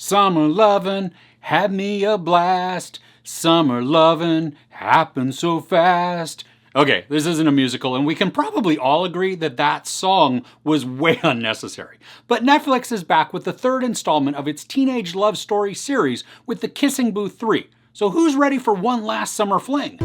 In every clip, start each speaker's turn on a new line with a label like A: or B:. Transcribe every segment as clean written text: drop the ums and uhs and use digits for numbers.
A: Summer lovin' had me a blast. Summer lovin' happened so fast. Okay, this isn't a musical, and we can probably all agree that that song was way unnecessary. But Netflix is back with the third installment of its teenage love story series with The Kissing Booth 3. So who's ready for one last summer fling?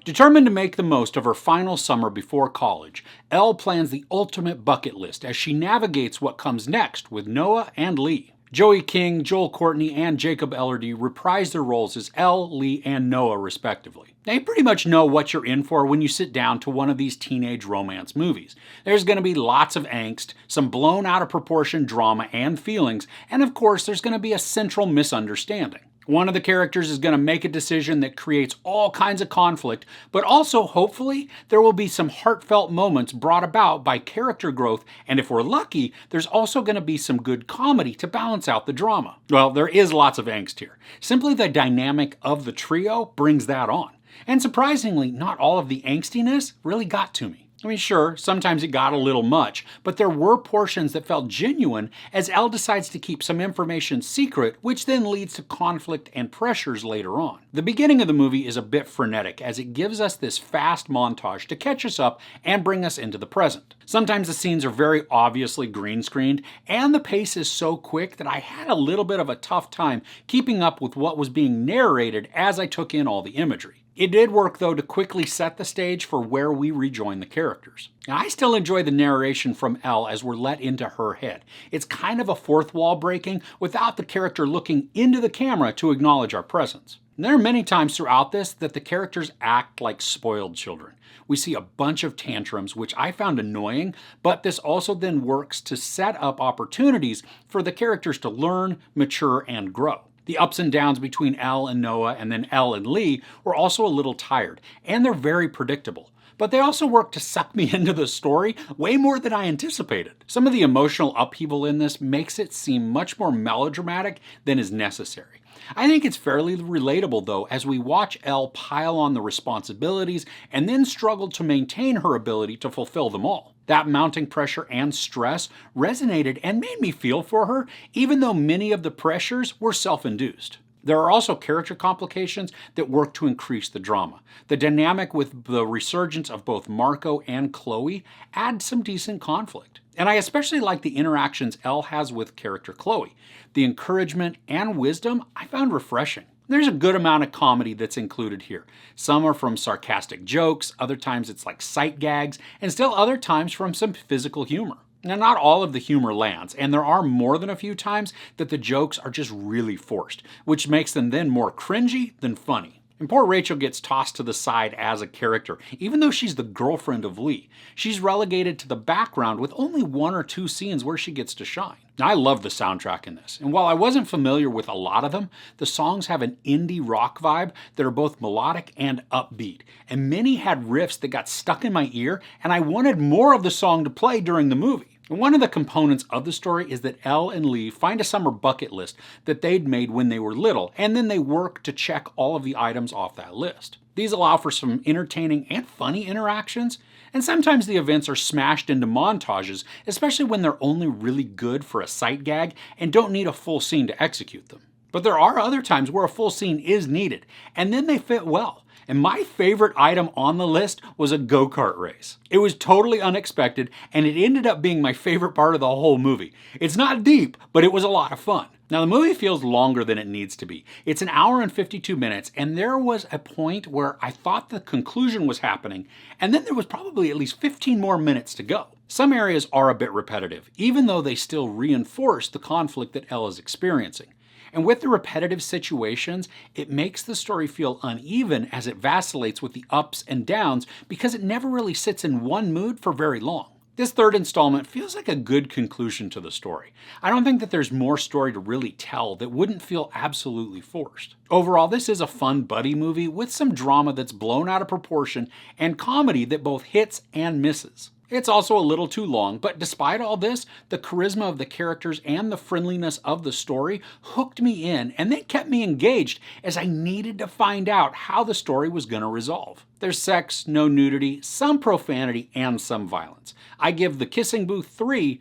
A: Determined to make the most of her final summer before college, Elle plans the ultimate bucket list as she navigates what comes next with Noah and Lee. Joey King, Joel Courtney, and Jacob Elordi reprise their roles as Elle, Lee, and Noah respectively. Now you pretty much know what you're in for when you sit down to one of these teenage romance movies. There's going to be lots of angst, some blown out of proportion drama and feelings, and of course there's going to be a central misunderstanding. One of the characters is going to make a decision that creates all kinds of conflict, but also, hopefully, there will be some heartfelt moments brought about by character growth, and if we're lucky, there's also going to be some good comedy to balance out the drama. Well, there is lots of angst here. Simply the dynamic of the trio brings that on. And surprisingly, not all of the angstiness really got to me. I mean, sure, sometimes it got a little much, but there were portions that felt genuine as Elle decides to keep some information secret, which then leads to conflict and pressures later on. The beginning of the movie is a bit frenetic as it gives us this fast montage to catch us up and bring us into the present. Sometimes the scenes are very obviously green screened, and the pace is so quick that I had a little bit of a tough time keeping up with what was being narrated as I took in all the imagery. It did work, though, to quickly set the stage for where we rejoin the characters. Now, I still enjoy the narration from Elle as we're let into her head. It's kind of a fourth wall breaking without the character looking into the camera to acknowledge our presence. And there are many times throughout this that the characters act like spoiled children. We see a bunch of tantrums, which I found annoying, but this also then works to set up opportunities for the characters to learn, mature, and grow. The ups and downs between Elle and Noah and then Elle and Lee were also a little tired, and they're very predictable. But they also work to suck me into the story way more than I anticipated. Some of the emotional upheaval in this makes it seem much more melodramatic than is necessary. I think it's fairly relatable though as we watch Elle pile on the responsibilities and then struggle to maintain her ability to fulfill them all. That mounting pressure and stress resonated and made me feel for her, even though many of the pressures were self-induced. There are also character complications that work to increase the drama. The dynamic with the resurgence of both Marco and Chloe adds some decent conflict. And I especially like the interactions Elle has with character Chloe. The encouragement and wisdom I found refreshing. There's a good amount of comedy that's included here. Some are from sarcastic jokes, other times it's like sight gags, and still other times from some physical humor. Now, not all of the humor lands, and there are more than a few times that the jokes are just really forced, which makes them then more cringy than funny. And poor Rachel gets tossed to the side as a character, even though she's the girlfriend of Lee. She's relegated to the background with only one or two scenes where she gets to shine. Now, I love the soundtrack in this, and while I wasn't familiar with a lot of them, the songs have an indie rock vibe that are both melodic and upbeat, and many had riffs that got stuck in my ear, and I wanted more of the song to play during the movie. And one of the components of the story is that Elle and Lee find a summer bucket list that they'd made when they were little, and then they work to check all of the items off that list. These allow for some entertaining and funny interactions, and sometimes the events are smashed into montages, especially when they're only really good for a sight gag and don't need a full scene to execute them. But there are other times where a full scene is needed, and then they fit well. And my favorite item on the list was a go-kart race. It was totally unexpected, and it ended up being my favorite part of the whole movie. It's not deep, but it was a lot of fun. Now, the movie feels longer than it needs to be. It's an hour and 52 minutes, and there was a point where I thought the conclusion was happening, and then there was probably at least 15 more minutes to go. Some areas are a bit repetitive, even though they still reinforce the conflict that Elle is experiencing. And with the repetitive situations, it makes the story feel uneven as it vacillates with the ups and downs because it never really sits in one mood for very long. This third installment feels like a good conclusion to the story. I don't think that there's more story to really tell that wouldn't feel absolutely forced. Overall, this is a fun buddy movie with some drama that's blown out of proportion and comedy that both hits and misses. It's also a little too long, but despite all this, the charisma of the characters and the friendliness of the story hooked me in, and they kept me engaged as I needed to find out how the story was going to resolve. There's sex, no nudity, some profanity, and some violence. I give The Kissing Booth 3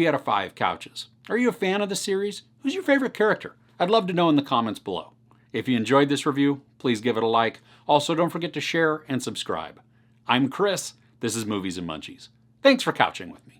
A: out of 5 couches. Are you a fan of the series? Who's your favorite character? I'd love to know in the comments below. If you enjoyed this review, please give it a like. Also, don't forget to share and subscribe. I'm Chris. This is Movies and Munchies. Thanks for couching with me.